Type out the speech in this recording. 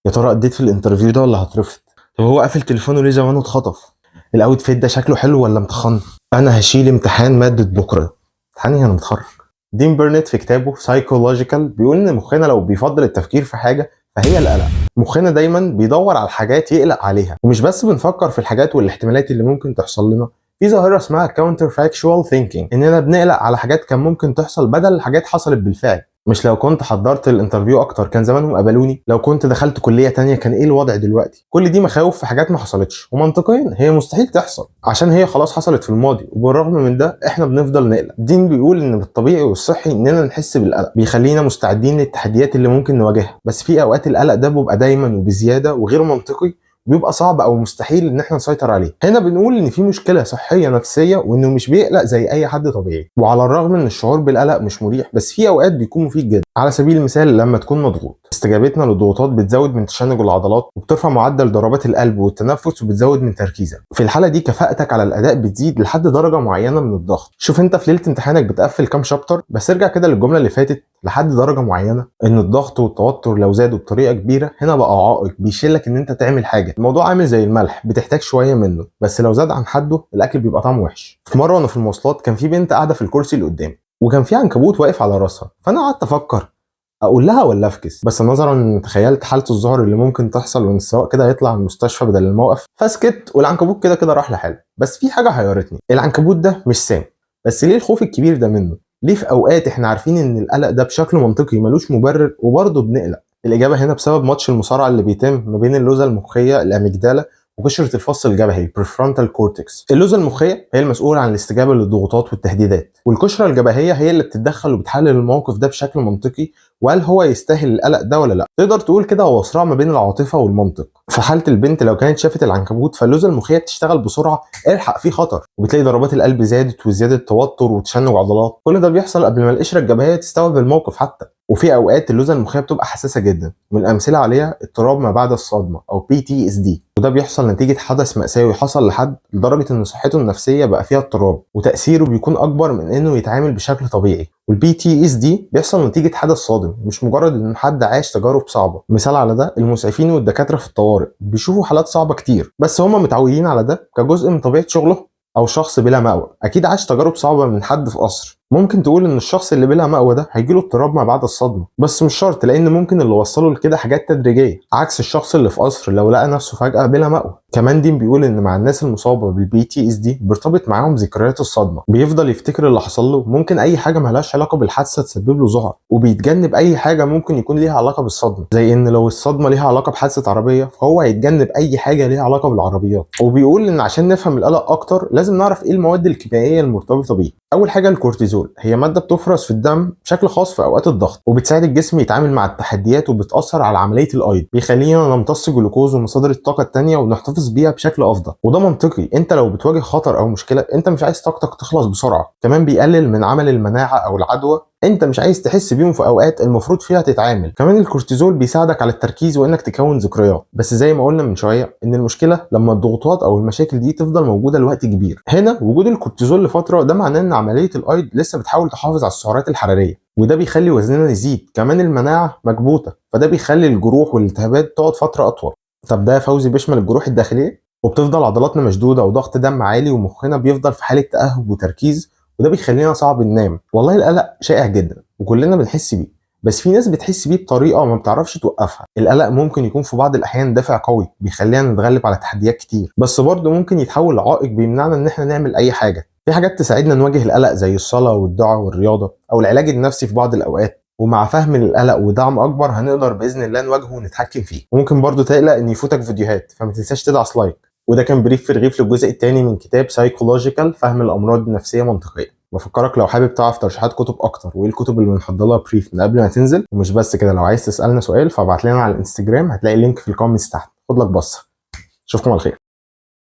يا ترى اديت في الانترفيو ده ولا هترفض؟ طب هو قافل تليفونه ليه زمانه اتخطف؟ الاوتفيت ده شكله حلو ولا متخن؟ انا هشيل امتحان مادة بكرة. امتحاني انا متخرج. دين بيرنت في كتابه سايكولوجيكال بيقول ان مخنا لو بيفضل التفكير في حاجة فهي القلق. مخنا دايما بيدور على الحاجات يقلق عليها، ومش بس بنفكر في الحاجات والاحتمالات اللي ممكن تحصل لنا. في ظاهرة اسمها counter factual thinking، اننا بنقلق على حاجات كان ممكن تحصل بدل الحاجات حصلت بالفعل. مش لو كنت حضرت الانترفيو اكتر كان زمانهم قبلوني، لو كنت دخلت كلية تانية كان ايه الوضع دلوقتي. كل دي مخاوف في حاجات ما حصلتش، ومنطقيا هي مستحيل تحصل عشان هي خلاص حصلت في الماضي، وبالرغم من ده احنا بنفضل نقلق. الدين بيقول ان بالطبيعي والصحي اننا نحس بالقلق، بيخلينا مستعدين للتحديات اللي ممكن نواجهها، بس في اوقات القلق ده بيبقى دايما وبزيادة وغير منطقي، بيبقى صعب او مستحيل ان احنا نسيطر عليه. هنا بنقول ان في مشكله صحيه نفسيه، وانه مش بيقلق زي اي حد طبيعي. وعلى الرغم ان الشعور بالقلق مش مريح، بس في اوقات بيكون مفيد جدا. على سبيل المثال لما تكون مضغوط، استجابتنا للضغوطات بتزود من تشنج العضلات، وبترفع معدل ضربات القلب والتنفس، وبتزود من تركيزك. في الحاله دي كفاءتك على الاداء بتزيد لحد درجه معينه من الضغط. شوف انت في ليله امتحانك بتقفل كام شابتر، بس ارجع كده للجمله اللي فاتت، لحد درجه معينه. ان الضغط والتوتر لو زادوا بطريقه كبيره هنا بقى عائق بيشيلك ان انت تعمل حاجه. الموضوع عامل زي الملح، بتحتاج شويه منه، بس لو زاد عن حده الاكل بيبقى طعمه وحش. في مره وانا في المواصلات كان في بنت قاعده في الكرسي اللي قدامي، وكان في عنكبوت واقف على راسها، فانا قعدت افكر اقول لها ولا افكس، بس نظرا ان تخيلت حاله الذعر اللي ممكن تحصل وان السواق كده هيطلع من المستشفى بدل الموقف، فسكت والعنكبوت كده كده راح لحاله. بس في حاجه حيرتني، العنكبوت ده مش سام، بس ليه الخوف الكبير ده منه؟ ليه في اوقات احنا عارفين ان القلق ده بشكل منطقي ملوش مبرر وبرضه بنقلق؟ الاجابه هنا بسبب ماتش المصارعه اللي بيتم ما بين اللوزه المخيه الاميجدالا وقشره الفص الجبهي البريفرونتال كورتكس. اللوزه المخيه هي المسؤوله عن الاستجابه للضغوطات والتهديدات، والقشره الجبهيه هي اللي بتتدخل وبتحلل الموقف ده بشكل منطقي، وهل هو يستاهل القلق ده ولا لا. تقدر تقول كده هو صراع ما بين العاطفه والمنطق. في حاله البنت لو كانت شافت العنكبوت فاللوزه المخيه بتشتغل بسرعه، الحق في خطر، وبتلاقي ضربات القلب زادت وزياده توتر وتشنج عضلات. كل ده بيحصل قبل ما القشره الجبهيه تستوعب الموقف حتى. وفي اوقات اللوزه المخيه بتبقى حساسه جدا، من الامثله عليها اضطراب ما بعد الصدمه او PTSD، وده بيحصل نتيجه حدث مأساوي حصل لحد لدرجه ان صحته النفسيه بقى فيها اضطراب، وتاثيره بيكون اكبر من انه يتعامل بشكل طبيعي. والPTSD بيحصل نتيجه حدث صادم، مش مجرد ان حد عاش تجارب صعبه. مثال على ده المسعفين والدكاتره في الطوارئ، بيشوفوا حالات صعبه كتير بس هم متعودين على ده كجزء من طبيعه شغلهم. او شخص بلا مأوى اكيد عاش تجارب صعبه من حد في قصر، ممكن تقول ان الشخص اللي بلا مأوى ده هيجيله اضطراب ما بعد الصدمه، بس مش شرط، لان ممكن اللي وصله لكده حاجات تدريجيه، عكس الشخص اللي في قصر لو لقى نفسه فجأة بلا مأوى. كمان دين بيقول ان مع الناس المصابه بالPTSD بيرتبط معاهم ذكريات الصدمه، بيفضل يفتكر اللي حصل له، ممكن اي حاجه مالهاش علاقه بالحادثه تسبب له ذعر، وبيتجنب اي حاجه ممكن يكون ليها علاقه بالصدمه، زي ان لو الصدمه ليها علاقه بحادثه عربيه فهو هيتجنب اي حاجه ليها علاقه بالعربيات. وبيقول ان عشان نفهم القلق اكتر لازم نعرف ايه المواد الكيميائيه المرتبطه بيه. اول حاجه الكورتيزول، هي ماده بتفرز في الدم بشكل خاص في اوقات الضغط، وبتساعد الجسم يتعامل مع التحديات، وبتاثر على عمليه الايض، بيخلينا نمتص جلوكوز ومصادر الطاقه التانيه ونحتفظ بيها بشكل افضل. وده منطقي، انت لو بتواجه خطر او مشكله انت مش عايز طاقتك تخلص بسرعه. كمان بيقلل من عمل المناعه او العدوى، انت مش عايز تحس بيهم في اوقات المفروض فيها تتعامل. كمان الكورتيزول بيساعدك على التركيز وانك تكون ذكريات، بس زي ما قلنا من شويه ان المشكله لما الضغوطات او المشاكل دي تفضل موجوده لوقت كبير. هنا وجود الكورتيزول لفتره ده معناه ان عمليه الايض لسه بتحاول تحافظ على السعرات الحراريه، وده بيخلي وزننا يزيد. كمان المناعه مكبوته، فده بيخلي الجروح والالتهابات تقعد فتره اطول. طب ده يا فوزي بيشمل الجروح الداخليه، وبتفضل عضلاتنا مشدوده وضغط دم عالي ومخنا بيفضل في حاله تاهب وتركيز، وده بيخلينا صعب ننام. والله القلق شائع جدا وكلنا بنحس بيه، بس في ناس بتحس بيه بطريقه ما بتعرفش توقفها. القلق ممكن يكون في بعض الاحيان دافع قوي بيخلينا نتغلب على تحديات كتير، بس برضه ممكن يتحول لعائق بيمنعنا ان احنا نعمل اي حاجه. في حاجات تساعدنا نواجه القلق زي الصلاه والدعاء والرياضه او العلاج النفسي في بعض الاوقات، ومع فهم القلق ودعم اكبر هنقدر باذن الله نواجهه ونتحكم فيه. ممكن برضه تقلق ان يفوتك فيديوهات، فما تنساش تدعس لايك. وده كان بريف في رغيف للجزء الثاني من كتاب سايكولوجيكال، فهم الامراض النفسيه منطقيا. بفكرك لو حابب تعرف ترشيحات كتب اكتر وايه الكتب اللي بنحضر لها بريف من قبل ما تنزل. ومش بس كده، لو عايز تسالنا سؤال فابعت لنا على الانستجرام، هتلاقي اللينك في الكومنتس تحت. خد لك بصه. اشوفكم على خير.